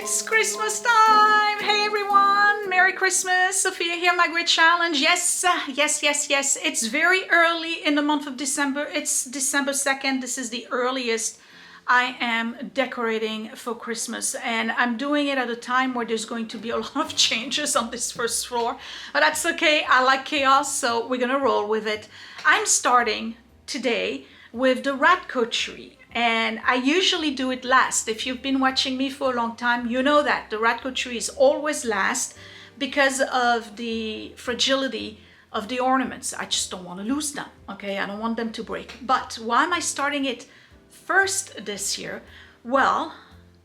It's Christmas time! Hey everyone! Merry Christmas! Sophia here, My Great Challenge. Yes, yes. It's very early in the month of December. It's December 2nd. This is the earliest I am decorating for Christmas, and I'm doing it at a time where there's going to be a lot of changes on this first floor, but that's okay. I like chaos, so we're gonna roll with it. I'm starting today with the Radko tree, and I usually do it last. If you've been watching me for a long time, you know that the Radko tree is always last because of the fragility of the ornaments. I just don't want to lose them, okay? I don't want them to break. But why am I starting it first this year? Well,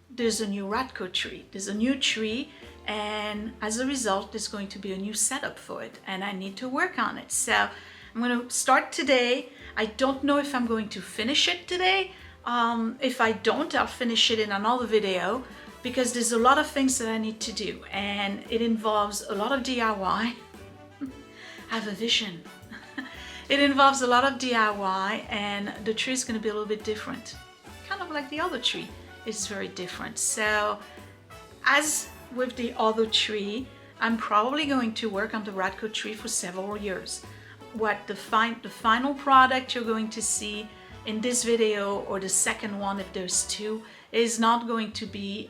there's a new Radko tree. There's a new tree, and as a result, there's going to be a new setup for it, and I need to work on it. So I'm going to start today. I don't know if I'm going to finish it today. If I don't, I'll finish it in another video because there's a lot of things that I need to do, and it involves a lot of DIY. I have a vision. It involves a lot of DIY, and the tree is going to be a little bit different. Kind of like the other tree. It's very different. So as with the other tree, I'm probably going to work on the Radko tree for several years. What the final product you're going to see in this video, or the second one if there's two, is not going to be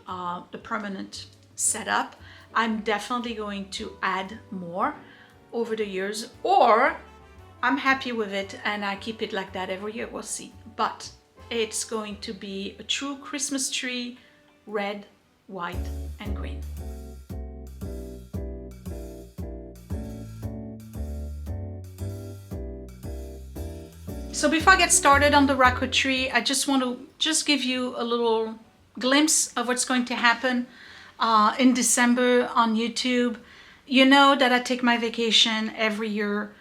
the permanent setup. I'm definitely going to add more over the years, or I'm happy with it and I keep it like that every year. We'll see. But it's going to be a true Christmas tree, red, white, and green. So before I get started on the Radko tree, I just want to give you a little glimpse of what's going to happen in December on YouTube. You know that I take my vacation every year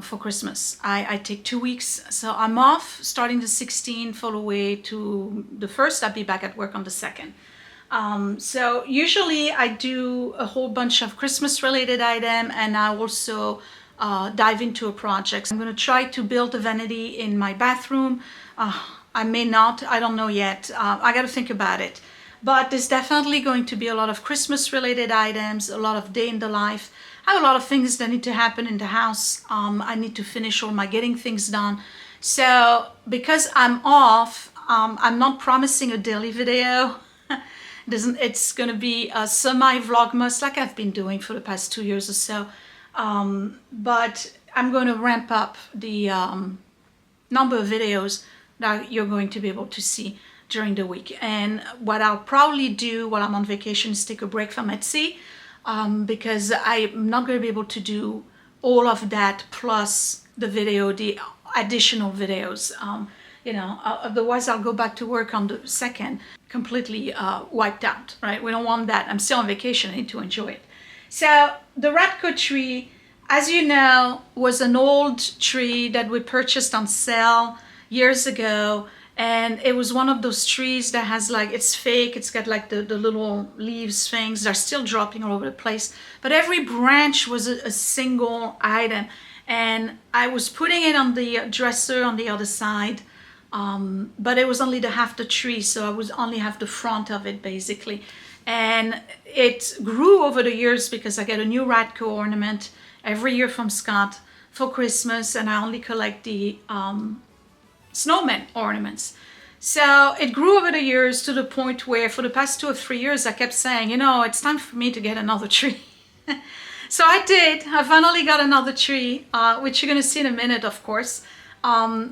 for Christmas. I take 2 weeks, so I'm off starting the 16th all the way to the 1st. I'll be back at work on the 2nd. So usually I do a whole bunch of Christmas related items, and I also dive into a project. I'm going to try to build a vanity in my bathroom. I may not, I don't know yet. I got to think about it. But there's definitely going to be a lot of Christmas related items, a lot of day in the life. I have a lot of things that need to happen in the house. I need to finish all my getting things done. So because I'm off, I'm not promising a daily video. It's going to be a semi-vlogmas like I've been doing for the past 2 years or so. But I'm going to ramp up the number of videos that you're going to be able to see during the week. And what I'll probably do while I'm on vacation is take a break from Etsy, because I'm not going to be able to do all of that plus the additional videos. Otherwise I'll go back to work on the 2nd completely wiped out, right? We don't want that. I'm still on vacation. I need to enjoy it. So the Radko tree, as you know, was an old tree that we purchased on sale years ago, and it was one of those trees that has like, it's fake, it's got like the little leaves things, they're still dropping all over the place, but every branch was a single item, and I was putting it on the dresser on the other side, but it was only the half the tree, so I was only have the front of it basically. And it grew over the years because I get a new Radko ornament every year from Scott for Christmas, and I only collect the snowman ornaments. So it grew over the years to the point where for the past 2 or 3 years I kept saying, it's time for me to get another tree. So I did. I finally got another tree, which you're going to see in a minute, of course,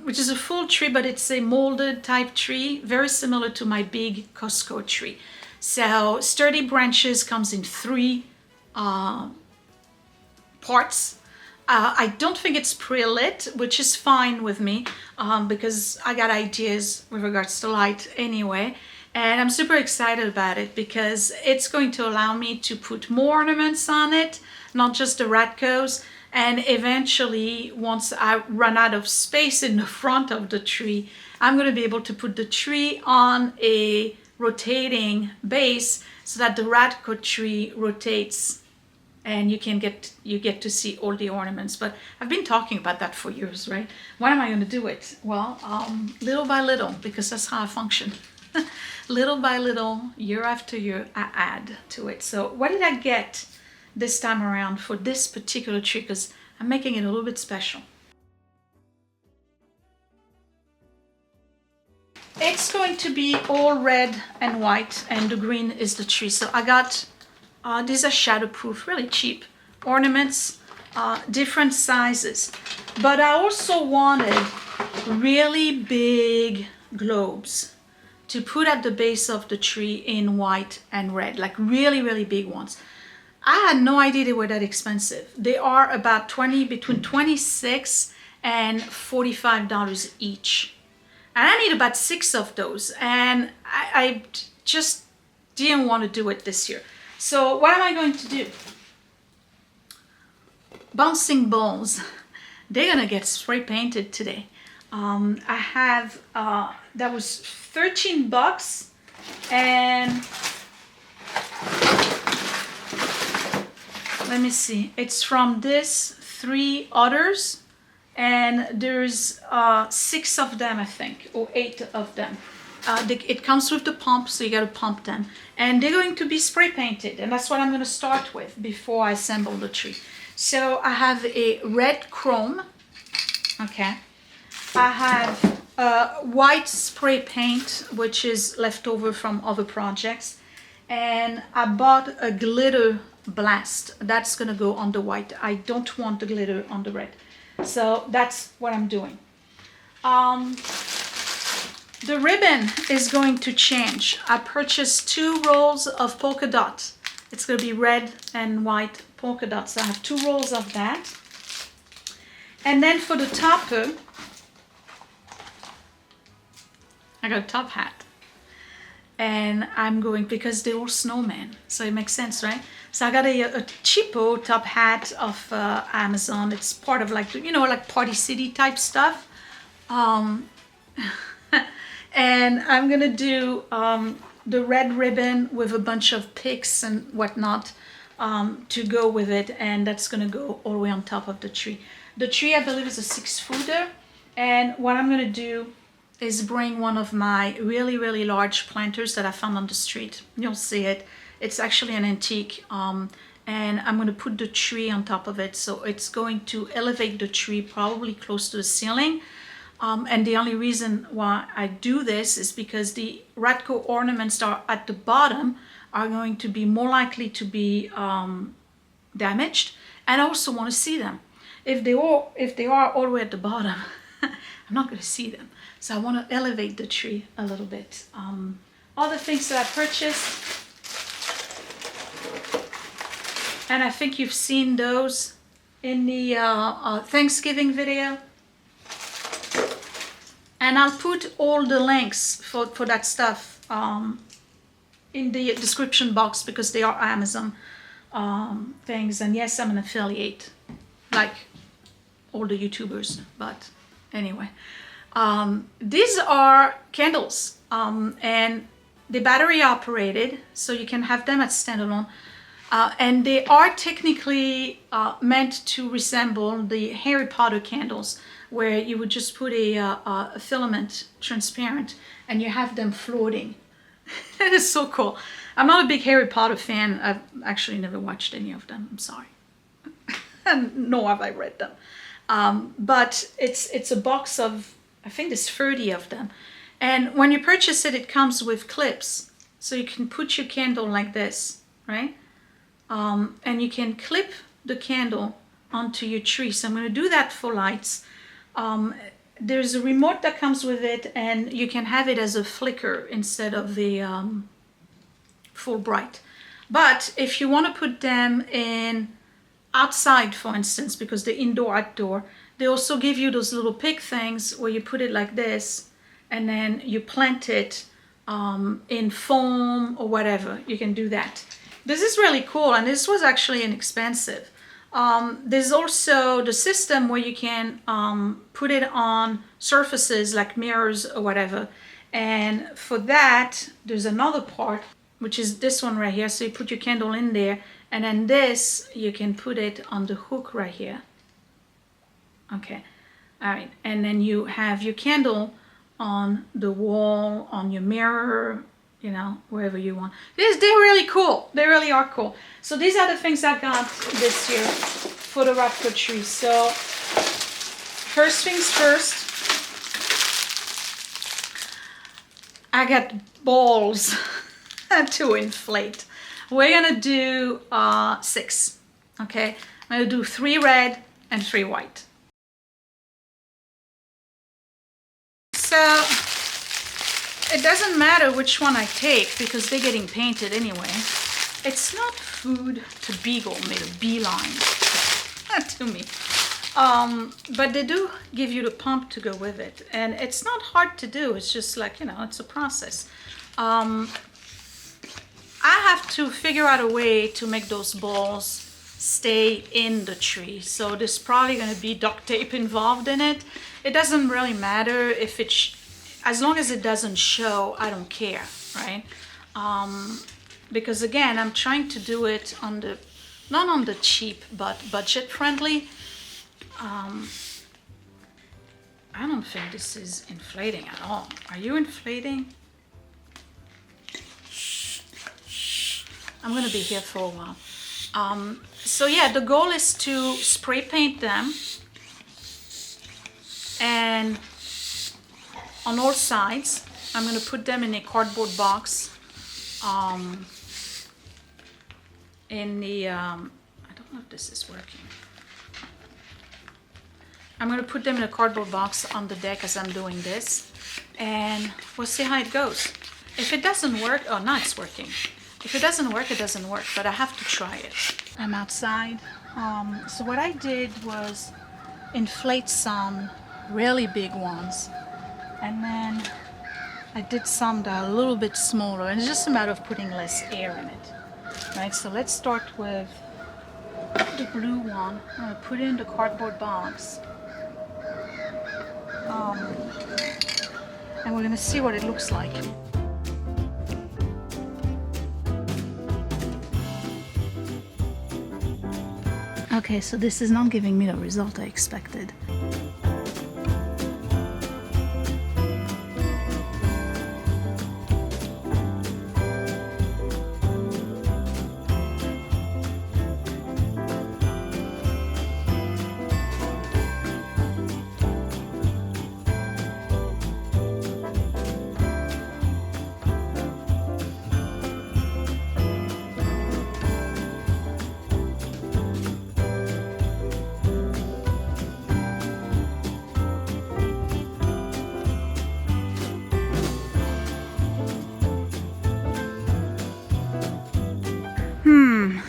which is a full tree, but it's a molded type tree, very similar to my big Costco tree. So sturdy branches, comes in 3 parts. I don't think it's pre-lit, which is fine with me, because I got ideas with regards to light anyway. And I'm super excited about it because it's going to allow me to put more ornaments on it, not just the Radkos. And eventually, once I run out of space in the front of the tree, I'm going to be able to put the tree on a rotating base so that the Radko tree rotates, and you get to see all the ornaments. But I've been talking about that for years, right? When am I going to do it? Well, little by little, because that's how I function. Little by little, year after year, I add to it. So what did I get this time around for this particular tree? Because I'm making it a little bit special. It's going to be all red and white, and the green is the tree. So I got, these are shatterproof, really cheap ornaments, different sizes. But I also wanted really big globes to put at the base of the tree in white and red, like really, really big ones. I had no idea they were that expensive. They are about between $26 and $45 each. And I need about 6 of those, and I just didn't want to do it this year. So what am I going to do? Bouncing balls. They're gonna get spray painted today. I have, that was 13 bucks, and let me see, it's from this 3 others, and there's 6 of them, I think, or 8 of them. It comes with the pump, so you gotta pump them, and they're going to be spray painted, and that's what I'm gonna start with before I assemble the tree. So I have a red chrome, okay. I have white spray paint, which is left over from other projects, and I bought a glitter blast. That's gonna go on the white. I don't want the glitter on the red. So that's what I'm doing. The ribbon is going to change. I purchased 2 rolls of polka dot. It's going to be red and white polka dots. So I have 2 rolls of that. And then for the topper, I got a top hat. And I'm going, because they're all snowmen, so it makes sense, right? So I got a cheapo top hat of Amazon. It's part of, like, you know, like Party City type stuff. And I'm gonna do the red ribbon with a bunch of picks and whatnot to go with it, and that's gonna go all the way on top of the tree. The tree, I believe, is a 6-footer, and what I'm gonna do is bring one of my really, really large planters that I found on the street. You'll see it. It's actually an antique, and I'm going to put the tree on top of it, so it's going to elevate the tree probably close to the ceiling. And the only reason why I do this is because the Radko ornaments that are at the bottom are going to be more likely to be damaged, and I also want to see them. If they are all the way at the bottom, I'm not going to see them. So I want to elevate the tree a little bit. Other things that I purchased, and I think you've seen those in the Thanksgiving video. And I'll put all the links for that stuff in the description box, because they are Amazon things. And yes, I'm an affiliate, like all the YouTubers, but anyway. These are candles, and they're battery operated, so you can have them as standalone. And they are technically meant to resemble the Harry Potter candles, where you would just put a filament, transparent, and you have them floating. It is so cool. I'm not a big Harry Potter fan. I've actually never watched any of them. I'm sorry. Nor have I read them. But it's a box of, I think there's 30 of them. And when you purchase it, it comes with clips. So you can put your candle like this, right? And you can clip the candle onto your tree. So I'm going to do that for lights. There's a remote that comes with it, and you can have it as a flicker instead of the full bright. But if you want to put them in outside, for instance, because they're indoor, outdoor, they also give you those little pig things where you put it like this, and then you plant it in foam or whatever. You can do that. This is really cool, and this was actually inexpensive. There's also the system where you can put it on surfaces like mirrors or whatever. And for that, there's another part, which is this one right here. So you put your candle in there, and then this, you can put it on the hook right here. Okay, all right. And then you have your candle on the wall, on your mirror, you know, wherever you want. They're really cool. They really are cool. So these are the things I got this year for the Radko tree. So first things first, I got balls to inflate. We're gonna do 6, okay? I'm gonna do 3 red and 3 white. So it doesn't matter which one I take because they're getting painted anyway. It's not food to beagle, made a beeline to me. But they do give you the pump to go with it. And it's not hard to do. It's just like, you know, it's a process. I have to figure out a way to make those balls stay in the tree. So there's probably going to be duct tape involved in it. It doesn't really matter if it's, as long as it doesn't show, I don't care, right? Because again, I'm trying to do it on the, not on the cheap, but budget friendly. I don't think this is inflating at all. Are you inflating? I'm gonna be here for a while. So yeah, the goal is to spray paint them and on all sides. I'm gonna put them in a cardboard box. In the, I don't know if this is working. I'm gonna put them in a cardboard box on the deck as I'm doing this, and we'll see how it goes. If it doesn't work, oh, now it's working. If it doesn't work, it doesn't work, but I have to try it. I'm outside. So what I did was inflate some really big ones, and then I did some that are a little bit smaller, and it's just a matter of putting less air in it. Right, so let's start with the blue one. I'm gonna put it in the cardboard box. And we're gonna see what it looks like. Okay, so this is not giving me the result I expected.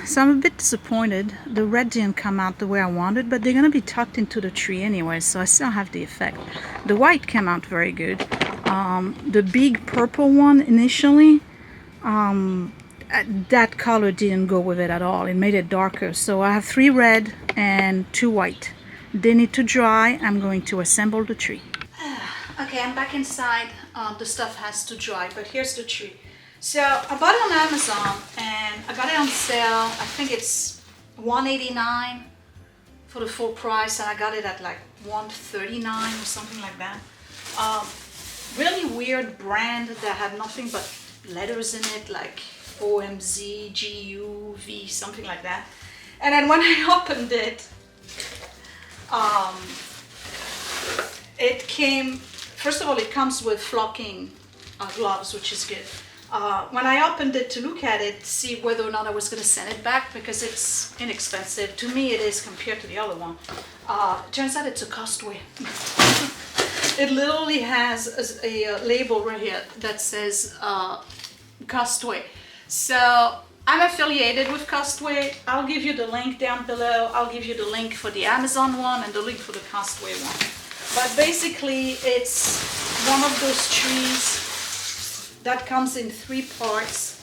So I'm a bit disappointed. The red didn't come out the way I wanted, but they're gonna be tucked into the tree anyway, so I still have the effect. The white came out very good. The big purple one initially, that color didn't go with it at all. It made it darker. So I have 3 red and 2 white. They need to dry. I'm going to assemble the tree. Okay, I'm back inside. The stuff has to dry, but here's the tree. So I bought it on Amazon and I got it on sale. I think it's $189 for the full price, and I got it at like $139 or something like that. Really weird brand that had nothing but letters in it, like OMZ, GU, V, something like that. And then when I opened it, it came, first of all, it comes with flocking gloves, which is good. When I opened it to look at it, see whether or not I was going to send it back, because it's inexpensive. To me it is compared to the other one. It turns out it's a Costway. It literally has a label right here that says Costway. So I'm affiliated with Costway. I'll give you the link down below. I'll give you the link for the Amazon one and the link for the Costway one. But basically it's one of those trees that comes in 3 parts,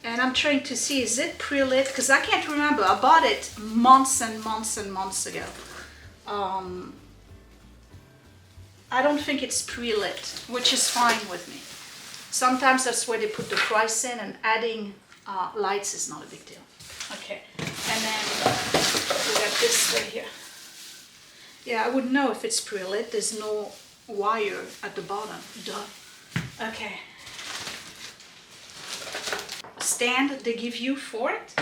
and I'm trying to see, is it pre-lit? Because I can't remember. I bought it months and months and months ago. I don't think it's pre-lit, which is fine with me. Sometimes that's where they put the price in, and adding lights is not a big deal. Okay, and then we got this right here. Yeah, I wouldn't know if it's pre-lit. There's no wire at the bottom. Duh. Okay. Stand they give you for it,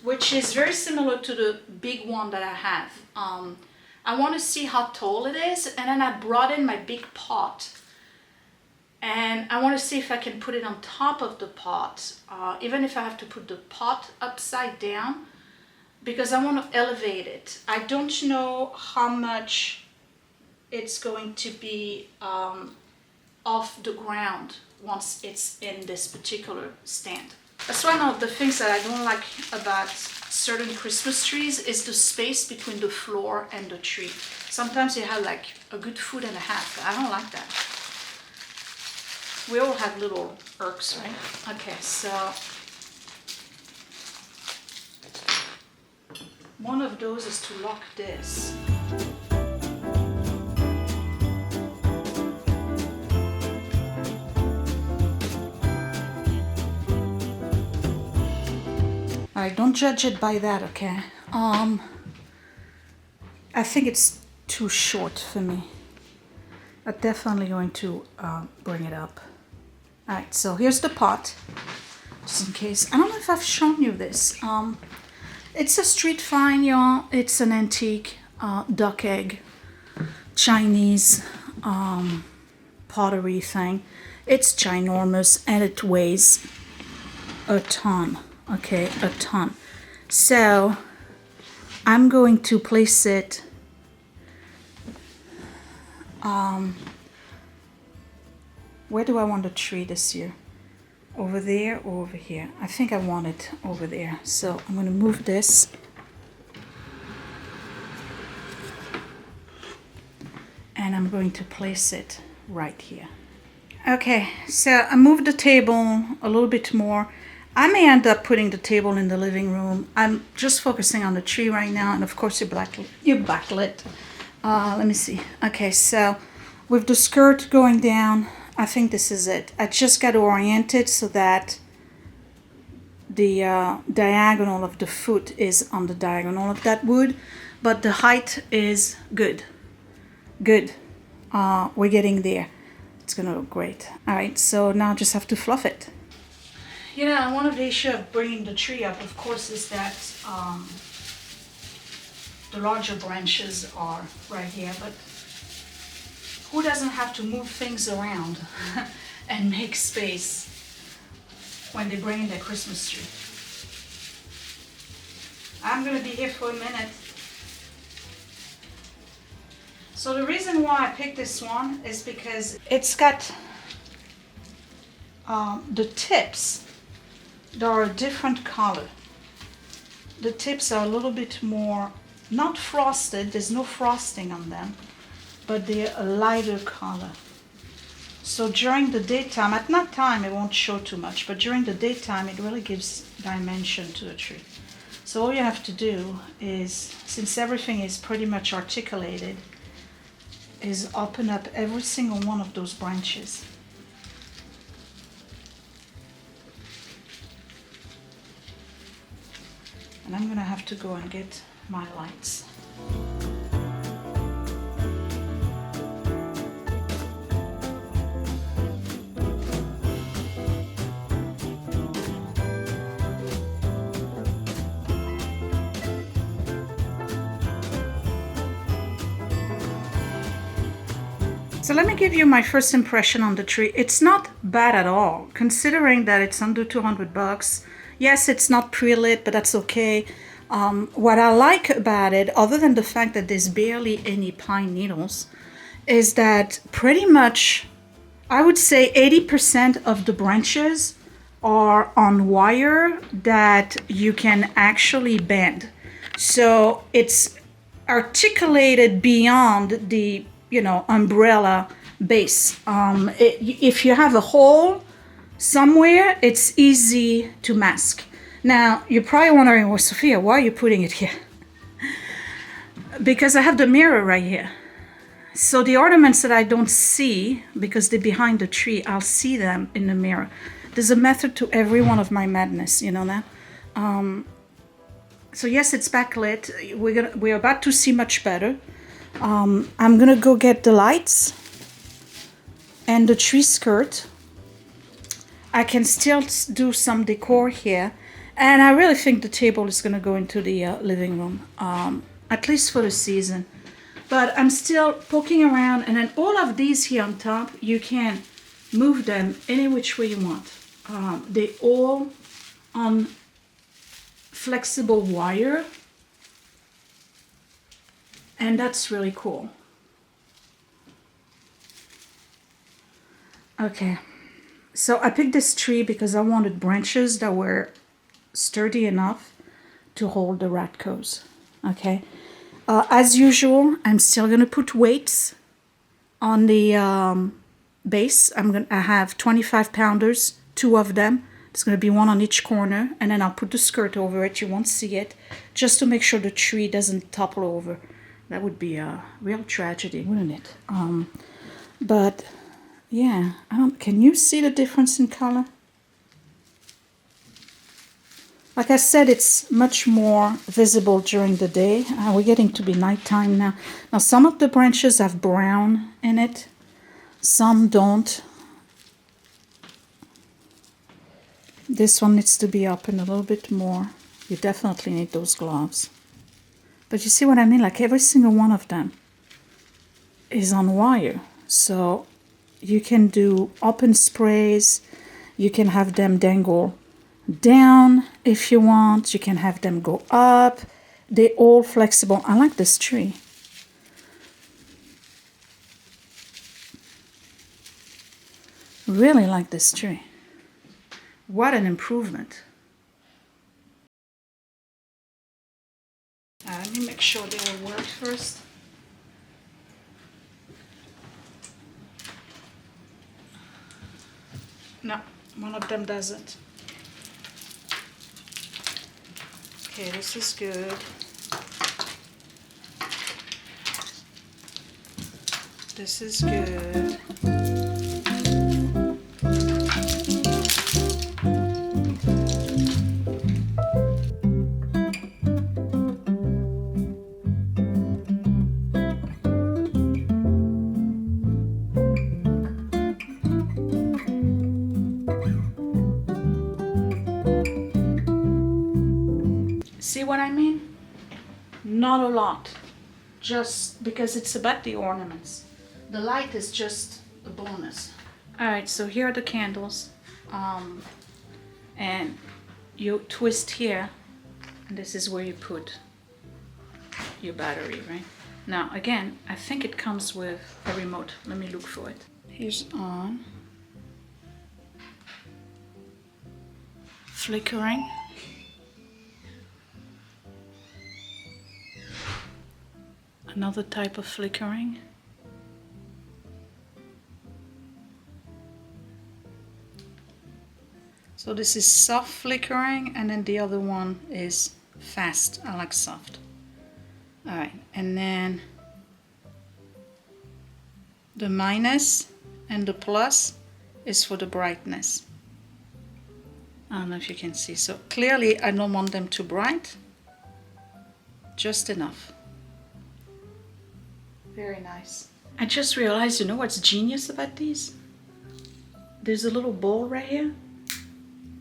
which is very similar to the big one that I have. I want to see how tall it is, and then I brought in my big pot, and I want to see if I can put it on top of the pot, even if I have to put the pot upside down, because I want to elevate it. I don't know how much it's going to be off the ground once it's in this particular stand. That's one of the things that I don't like about certain Christmas trees is the space between the floor and the tree. Sometimes you have like a good foot and a half. I don't like that. We all have little irks, right? Okay, so one of those is to lock this. Alright, don't judge it by that, okay? I think it's too short for me. I'm definitely going to bring it up. Alright, so here's the pot, just in case. I don't know if I've shown you this. It's a street find, y'all. It's an antique duck egg, Chinese pottery thing. It's ginormous and it weighs a ton. Okay, a ton. So I'm going to place it where do I want the tree this year? Over there or over here? I think I want it over there. So I'm going to move this. And I'm going to place it right here. Okay, so I moved the table a little bit more. I may end up putting the table in the living room. I'm just focusing on the tree right now, and of course you're backlit. Let me see. Okay, so with the skirt going down, I think this is it. I just got to orient it so that the diagonal of the foot is on the diagonal of that wood, but the height is good. Good. We're getting there. It's gonna look great. All right, so now I just have to fluff it. You know, one of the issues of bringing the tree up, of course, is that the larger branches are right here, but who doesn't have to move things around and make space when they bring in their Christmas tree? I'm gonna be here for a minute. So the reason why I picked this one is because it's got the tips. They are a different color. The tips are a little bit more, not frosted, there's no frosting on them, but they're a lighter color. So during the daytime, at night time it won't show too much, but during the daytime it really gives dimension to the tree. So all you have to do is, since everything is pretty much articulated, is open up every single one of those branches. And I'm gonna have to go and get my lights. So let me give you my first impression on the tree. It's not bad at all, considering that it's under 200 bucks. Yes, it's not pre-lit, but that's okay. What I like about it, other than the fact that there's barely any pine needles, is that pretty much, I would say 80% of the branches are on wire that you can actually bend. So it's articulated beyond the, you know, umbrella base. If you have a hole somewhere, it's easy to mask. Now, you're probably wondering, well, Sophia, why are you putting it here? Because I have the mirror right here. So the ornaments that I don't see, because they're behind the tree, I'll see them in the mirror. There's a method to every one of my madness, you know that? So yes, it's backlit. We're about to see much better. I'm gonna go get the lights And the tree skirt, I can still do some decor here. And I really think the table is going to go into the living room, at least for the season. But I'm still poking around, and then all of these here on top, you can move them any which way you want. They all on flexible wire, and that's really cool. Okay, so I picked this tree because I wanted branches that were sturdy enough to hold the Radkos. Okay, as usual, I'm still gonna put weights on the base. I have 25 pounders, 2 of them. It's gonna be one on each corner, and then I'll put the skirt over it. You won't see it, just to make sure the tree doesn't topple over. That would be a real tragedy, wouldn't it? But yeah, can you see the difference in color? Like I said, it's much more visible during the day. We're getting to be nighttime now. Now, some of the branches have brown in it. Some don't. This one needs to be open a little bit more. You definitely need those gloves. But you see what I mean? Like every single one of them is on wire. So you can do open sprays. You can have them dangle down if you want. You can have them go up. They're all flexible. I like this tree. Really like this tree. What an improvement. Let me make sure they will work first. No, one of them doesn't. Okay, this is good. This is good. See what I mean? Not a lot, just because it's about the ornaments. The light is just a bonus. All right, so here are the candles. And you twist here, and this is where you put your battery, right? Now, again, I think it comes with a remote. Let me look for it. Here's on. Flickering. Another type of flickering. So this is soft flickering, and then the other one is fast. I like soft. All right, and then the minus and the plus is for the brightness. I don't know if you can see. So clearly I don't want them too bright, just enough. Very nice. I just realized, you know what's genius about these? There's a little bowl right here,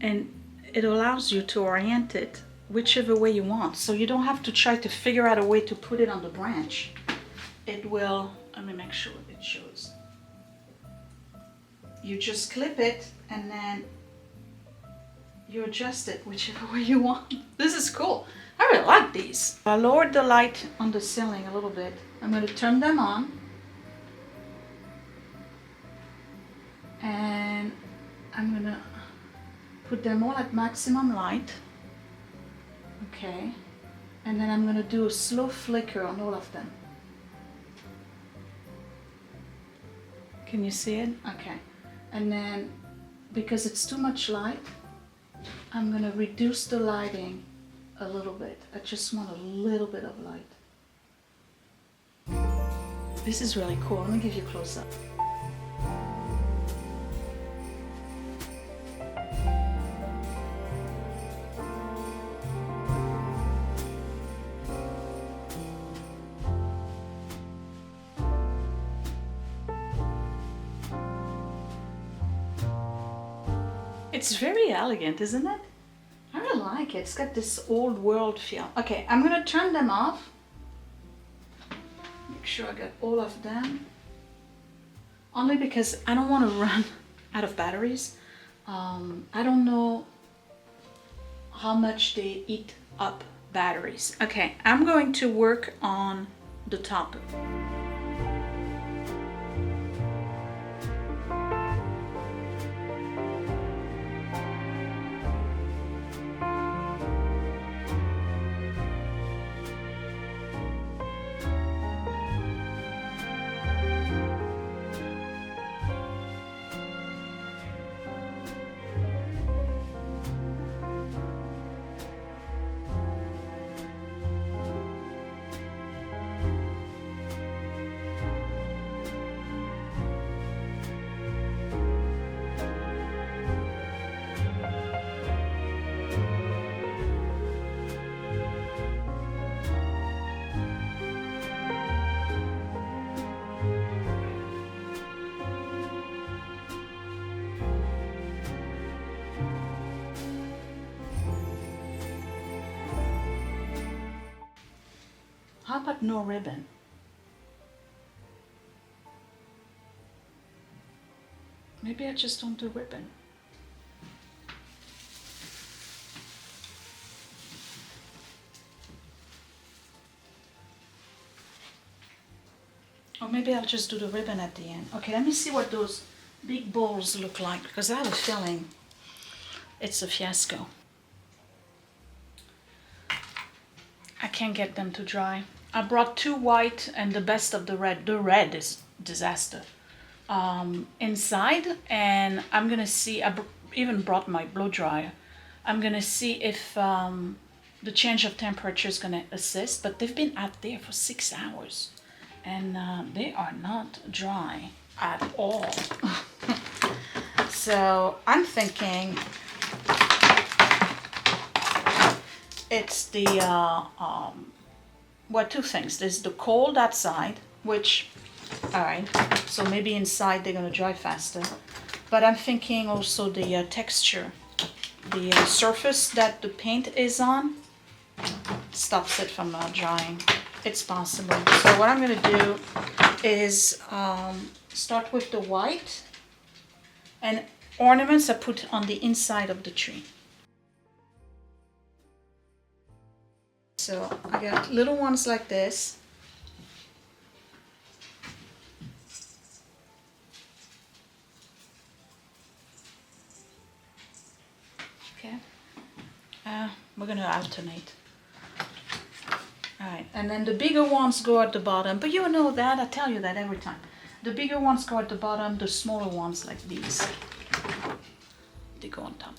and it allows you to orient it whichever way you want. So you don't have to try to figure out a way to put it on the branch. It will, let me make sure it shows. You just clip it, and then you adjust it whichever way you want. This is cool. I really like these. I lowered the light on the ceiling a little bit. I'm going to turn them on. And I'm going to put them all at maximum light. Okay. And then I'm going to do a slow flicker on all of them. Can you see it? Okay. And then, because it's too much light, I'm going to reduce the lighting a little bit. I just want a little bit of light. This is really cool. Let me give you a close up. It's very elegant, isn't it? I really like it. It's got this old world feel. Okay, I'm gonna turn them off. Make sure I get all of them. Only because I don't want to run out of batteries. I don't know how much they eat up batteries. Okay, I'm going to work on the top. How about no ribbon? Maybe I just don't do ribbon. Or maybe I'll just do the ribbon at the end. Okay, let me see what those big balls look like, because I have a feeling it's a fiasco. I can't get them to dry. I brought 2 white and the best of the red. The red is disaster. Inside, and I'm gonna see, even brought my blow dryer. I'm gonna see if the change of temperature is gonna assist, but they've been out there for 6 hours and they are not dry at all. So I'm thinking it's the, well, 2 things. There's the cold outside, which, all right, so maybe inside they're gonna dry faster. But I'm thinking also the texture, the surface that the paint is on stops it from drying. It's possible. So what I'm gonna do is start with the white, and ornaments I put on the inside of the tree. So I got little ones like this. Okay. We're gonna alternate. All right, and then the bigger ones go at the bottom, but you know that, I tell you that every time. The bigger ones go at the bottom, the smaller ones like these, they go on top.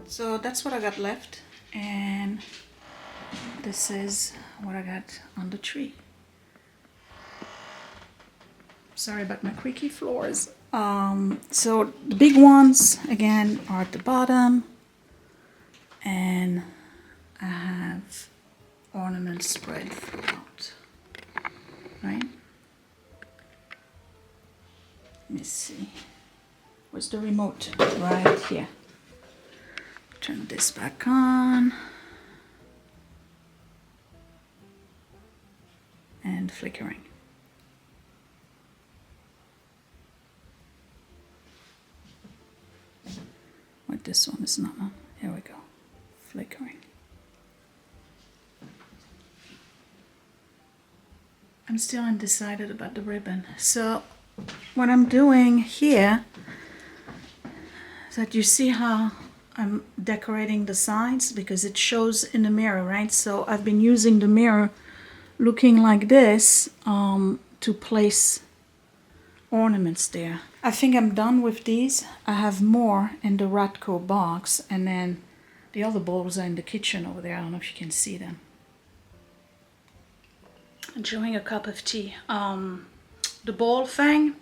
So that's what I got left, and this is what I got on the tree. Sorry about my creaky floors. So the big ones again are at the bottom, and I have ornaments spread throughout, right? Let me see. Where's the remote? Right here. Turn this back on. And flickering. Wait, this one is not on. Here we go. Flickering. I'm still undecided about the ribbon. So what I'm doing here is that you see how I'm decorating the sides, because it shows in the mirror, right? So I've been using the mirror looking like this to to place ornaments there. I think I'm done with these. I have more in the Radko box, and then the other bowls are in the kitchen over there. I don't know if you can see them. Enjoying a cup of tea. The bowl thing,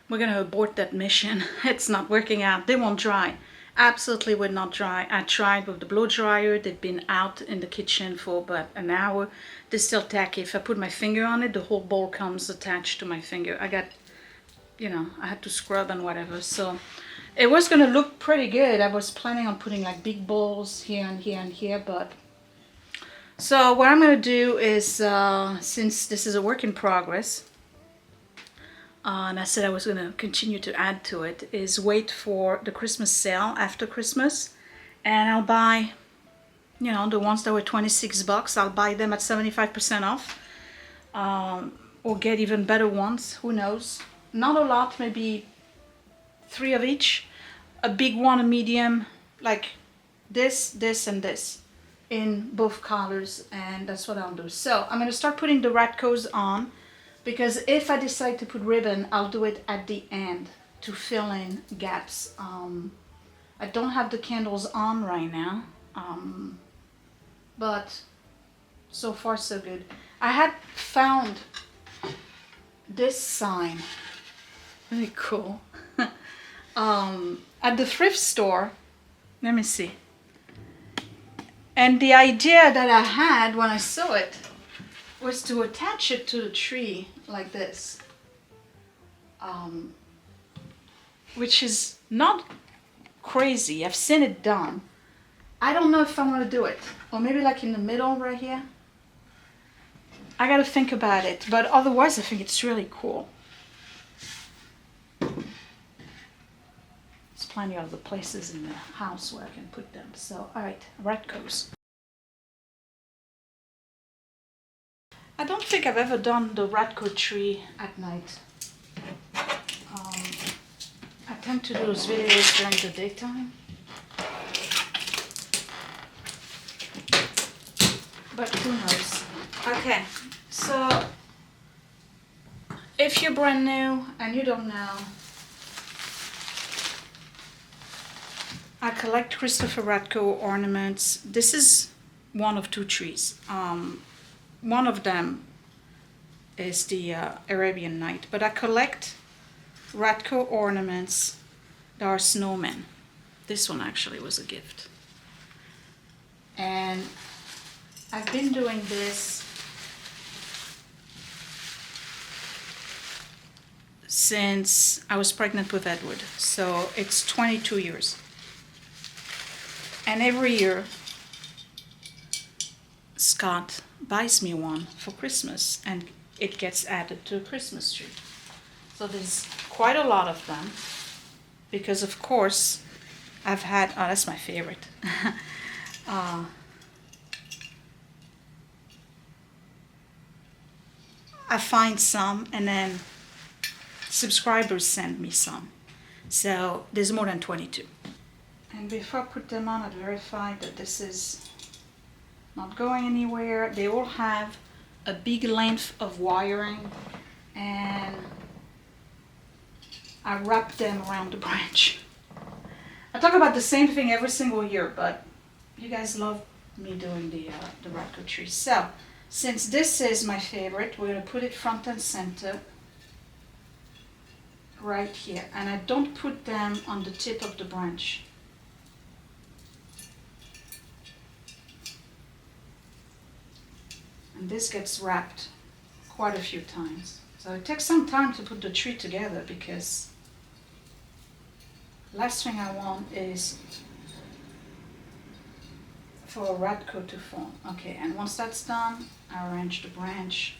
we're gonna abort that mission. It's not working out. They won't dry. Absolutely would not dry. I tried with the blow dryer. They've been out in the kitchen for about an hour. They're still tacky. If I put my finger on it, the whole bowl comes attached to my finger. I got, you know, I had to scrub and whatever. So it was gonna look pretty good. I was planning on putting like big bowls here and here and here, but so what I'm gonna do is, since this is a work in progress, and I said I was gonna continue to add to it, is wait for the Christmas sale after Christmas, and I'll buy, you know, the ones that were 26 bucks, I'll buy them at 75% off, or get even better ones, who knows. Not a lot, maybe 3 of each, a big one, a medium, like this, this, and this, in both colors, and that's what I'll do. So I'm going to start putting the Radkos on, because if I decide to put ribbon, I'll do it at the end to fill in gaps. I don't have the candles on right now, but so far so good. I had found this sign, very cool, at the thrift store. Let me see. And the idea that I had when I saw it was to attach it to the tree like this, which is not crazy. I've seen it done. I don't know if I want to do it, or maybe like in the middle right here. I gotta think about it, but otherwise I think it's really cool. There's plenty of other places in the house where I can put them. So, all right, Radkos. I don't think I've ever done the Radko tree at night. I tend to do those videos during the daytime. But who knows? Okay, so if you're brand new and you don't know, I collect Christopher Radko ornaments. This is one of 2 trees. One of them is the Arabian Night, but I collect Radko ornaments that are snowmen. This one actually was a gift. And I've been doing this since I was pregnant with Edward, so it's 22 years. And every year, Scott buys me one for Christmas, and it gets added to a Christmas tree. So there's quite a lot of them, because of course I've had, oh, that's my favorite. I find some, and then subscribers send me some. So there's more than 22. And before I put them on, I verified that this is not going anywhere. They all have a big length of wiring, and I wrap them around the branch. I talk about the same thing every single year, but you guys love me doing the Radko tree. So since this is my favorite, we're gonna put it front and center right here, and I don't put them on the tip of the branch. And this gets wrapped quite a few times. So it takes some time to put the tree together, because last thing I want is for a Radko to form. Okay, and once that's done, I arrange the branch.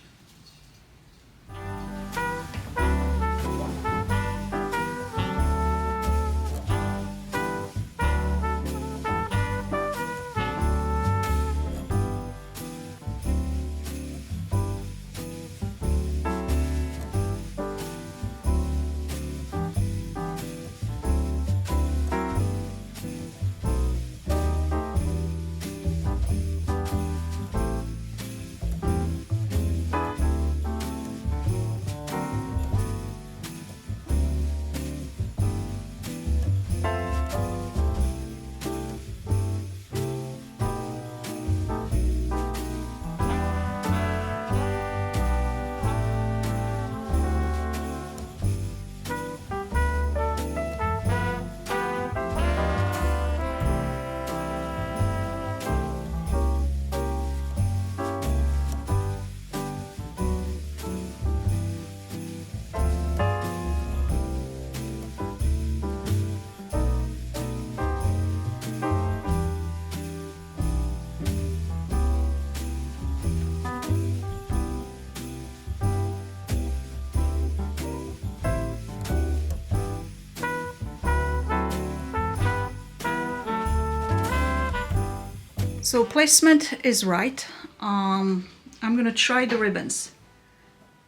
So placement is right. I'm gonna try the ribbons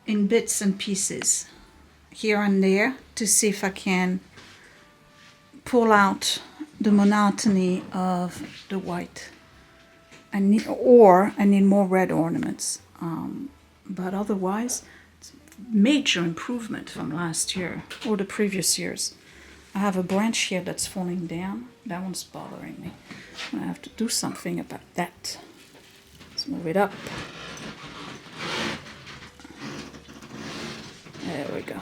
in bits and pieces here and there to see if I can pull out the monotony of the white. I need more red ornaments. But otherwise, it's a major improvement from last year or the previous years. I have a branch here that's falling down. That one's bothering me. I have to do something about that. Let's move it up. There we go.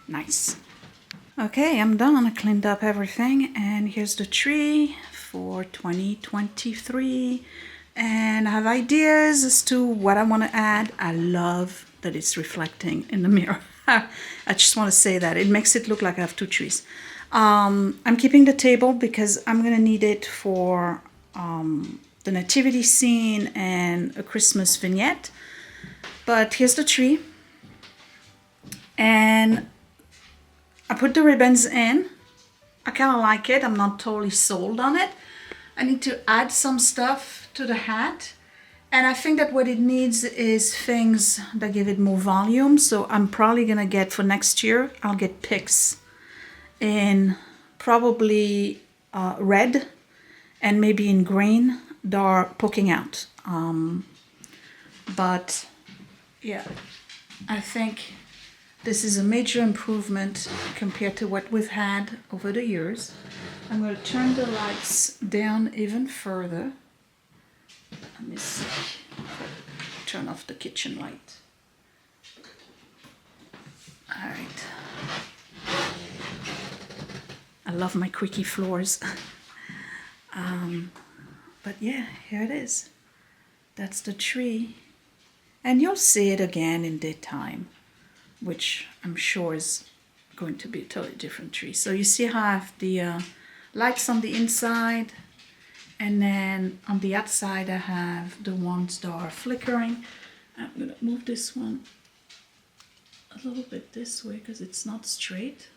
Nice. Okay, I'm done. I cleaned up everything, and here's the tree for 2023. And I have ideas as to what I want to add. I love that it's reflecting in the mirror. I just want to say that. It makes it look like I have two trees. I'm keeping the table because I'm going to need it for the nativity scene and a Christmas vignette. But here's the tree. And I put the ribbons in. I kind of like it. I'm not totally sold on it. I need to add some stuff to the hat. And I think that what it needs is things that give it more volume. So I'm probably going to get, for next year, I'll get picks in probably red and maybe in green that are poking out. But yeah, I think this is a major improvement compared to what we've had over the years. I'm going to turn the lights down even further. Let me see. Turn off the kitchen light. All right. I love my creaky floors. But yeah, here it is. That's the tree. And you'll see it again in daytime, which I'm sure is going to be a totally different tree. So you see how I have the lights on the inside, and then on the outside I have the ones that are flickering. I'm gonna move this one a little bit this way because it's not straight.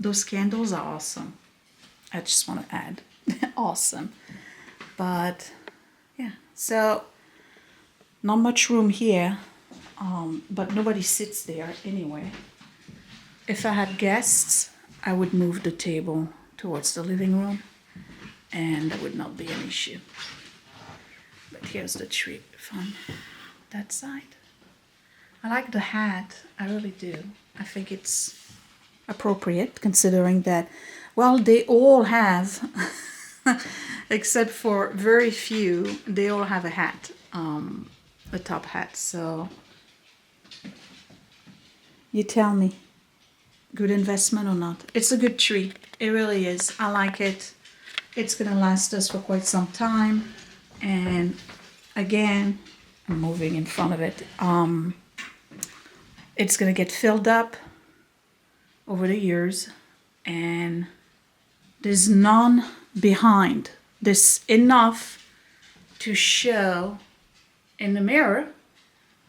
Those candles are awesome. I just want to add, awesome. But yeah, so not much room here, but nobody sits there anyway. If I had guests, I would move the table towards the living room, and that would not be an issue. But here's the tree from that side. I like the hat, I really do. I think it's appropriate considering that, well, they all have, except for very few, they all have a hat, a top hat. So you tell me, good investment or not? It's a good tree, it really is. I like it. It's gonna last us for quite some time. And again, I'm moving in front of it. It's gonna get filled up over the years, and there's none behind. There's enough to show in the mirror,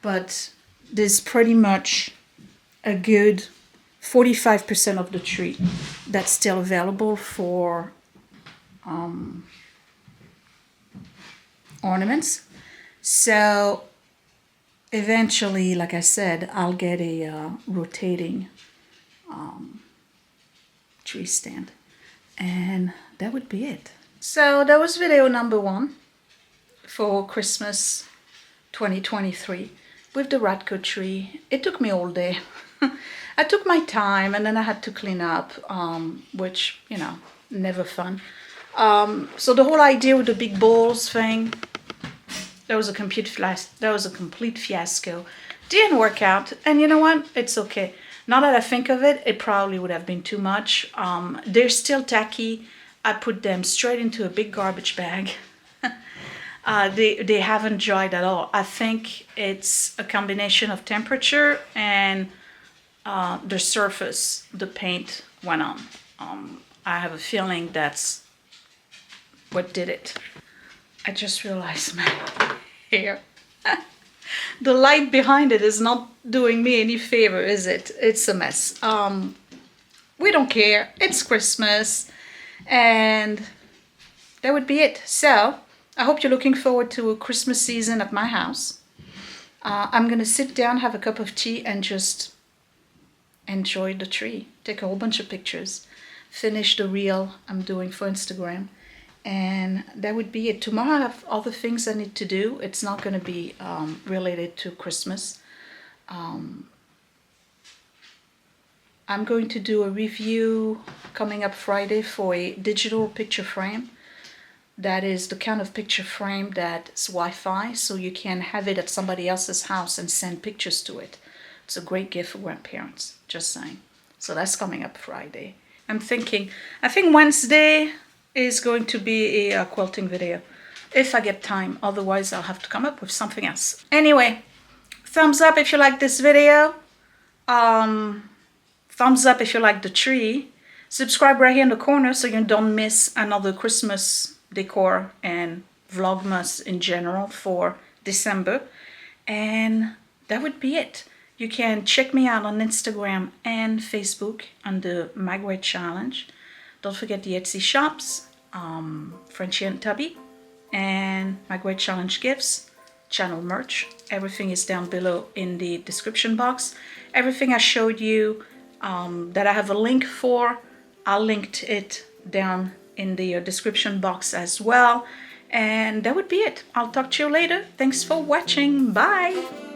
but there's pretty much a good 45% of the tree that's still available for ornaments. So eventually, like I said, I'll get a rotating tree stand, and that would be it. So that was video number 1 for Christmas 2023 with the Radko tree. It took me all day. I took my time, and then I had to clean up, which, you know, never fun. So the whole idea with the big bowls thing, that was a complete fiasco. Didn't work out, and you know what? It's okay. Now that I think of it, it probably would have been too much. They're still tacky. I put them straight into a big garbage bag. They haven't dried at all. I think it's a combination of temperature and the surface the paint went on. I have a feeling that's what did it. I just realized my hair. The light behind it is not doing me any favor, is it? It's a mess. We don't care. It's Christmas. And that would be it. So I hope you're looking forward to a Christmas season at my house. I'm gonna sit down, have a cup of tea, and just enjoy the tree. Take a whole bunch of pictures. Finish the reel I'm doing for Instagram. And that would be it. Tomorrow I have other things I need to do. It's not gonna be related to Christmas. I'm going to do a review coming up Friday for a digital picture frame. That is the kind of picture frame that's Wi-Fi, so you can have it at somebody else's house and send pictures to it. It's a great gift for grandparents, just saying. So that's coming up Friday. I think Wednesday is going to be a quilting video, if I get time. Otherwise, I'll have to come up with something else. Anyway, thumbs up if you like this video. Thumbs up if you like the tree. Subscribe right here in the corner so you don't miss another Christmas decor and Vlogmas in general for December. And that would be it. You can check me out on Instagram and Facebook under mygreatchallenge. Don't forget the Esty Shops, Frenchie and Tubby, and mygreatchallenge gifts, channel merch. Everything is down below in the description box. Everything I showed you that I have a link for, I linked it down in the description box as well. And that would be it. I'll talk to you later. Thanks for watching. Bye.